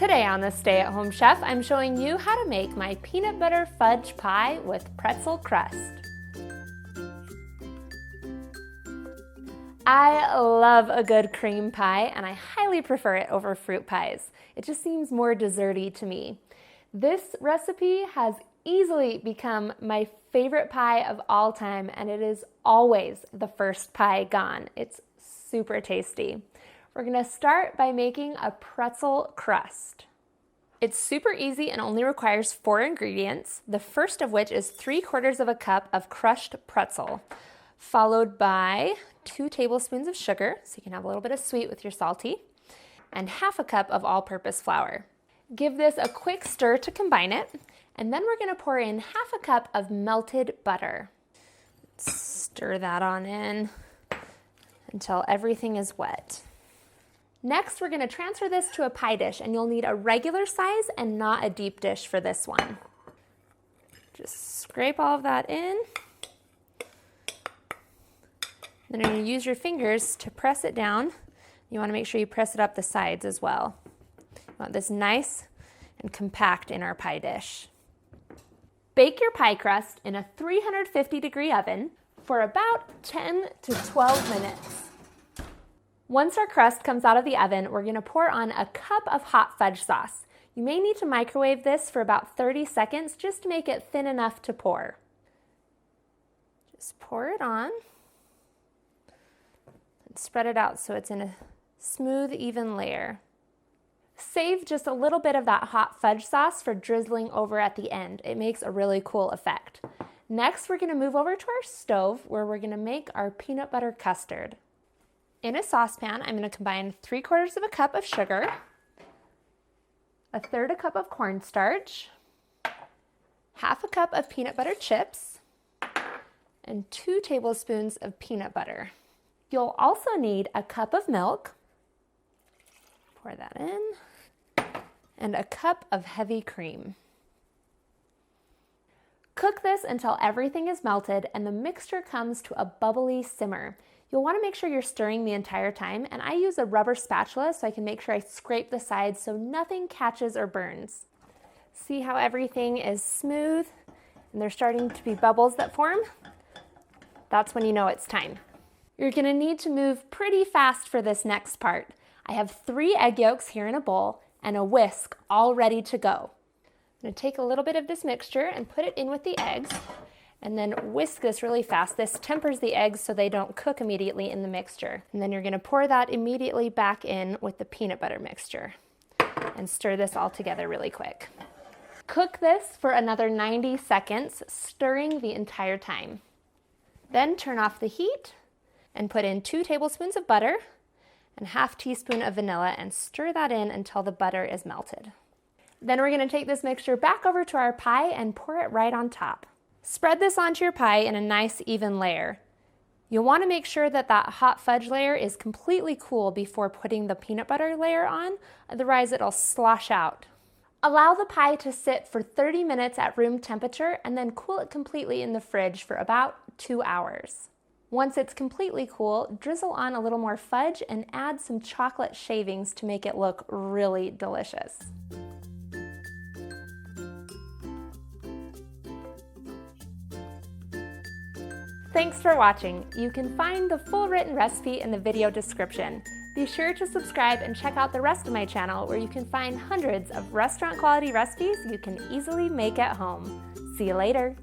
Today on the Stay at Home Chef, I'm showing you how to make my peanut butter fudge pie with pretzel crust. I love a good cream pie and I highly prefer it over fruit pies. It just seems more desserty to me. This recipe has easily become my favorite pie of all time, and it is always the first pie gone. It's super tasty. We're gonna start by making a pretzel crust. It's super easy and only requires 4 ingredients, the first of which is 3/4 cup of crushed pretzel, followed by 2 tablespoons of sugar, so you can have a little bit of sweet with your salty, and 1/2 cup of all-purpose flour. Give this a quick stir to combine it, and then we're gonna pour in 1/2 cup of melted butter. Stir that on in until everything is wet. Next, we're gonna transfer this to a pie dish, and you'll need a regular size and not a deep dish for this one. Just scrape all of that in. Then you're gonna use your fingers to press it down. You wanna make sure you press it up the sides as well. You want this nice and compact in our pie dish. Bake your pie crust in a 350-degree oven for about 10 to 12 minutes. Once our crust comes out of the oven, we're gonna pour on a cup of hot fudge sauce. You may need to microwave this for about 30 seconds just to make it thin enough to pour. Just pour it on and spread it out so it's in a smooth, even layer. Save just a little bit of that hot fudge sauce for drizzling over at the end. It makes a really cool effect. Next, we're gonna move over to our stove where we're gonna make our peanut butter custard. In a saucepan, I'm gonna combine 3/4 cup of sugar, 1/3 cup of cornstarch, 1/2 cup of peanut butter chips, and 2 tablespoons of peanut butter. You'll also need a cup of milk, pour that in, and a cup of heavy cream. Cook this until everything is melted and the mixture comes to a bubbly simmer. You'll want to make sure you're stirring the entire time, and I use a rubber spatula so I can make sure I scrape the sides so nothing catches or burns. See how everything is smooth and there's starting to be bubbles that form? That's when you know it's time. You're going to need to move pretty fast for this next part. I have 3 egg yolks here in a bowl and a whisk all ready to go. I'm going to take a little bit of this mixture and put it in with the eggs, and then whisk this really fast. This tempers the eggs so they don't cook immediately in the mixture. And then you're gonna pour that immediately back in with the peanut butter mixture and stir this all together really quick. Cook this for another 90 seconds, stirring the entire time. Then turn off the heat and put in 2 tablespoons of butter and 1/2 teaspoon of vanilla and stir that in until the butter is melted. Then we're gonna take this mixture back over to our pie and pour it right on top. Spread this onto your pie in a nice even layer. You'll want to make sure that that hot fudge layer is completely cool before putting the peanut butter layer on, otherwise it'll slosh out. Allow the pie to sit for 30 minutes at room temperature and then cool it completely in the fridge for about 2 hours. Once it's completely cool, drizzle on a little more fudge and add some chocolate shavings to make it look really delicious. Thanks for watching. You can find the full written recipe in the video description. Be sure to subscribe and check out the rest of my channel where you can find hundreds of restaurant quality recipes you can easily make at home. See you later.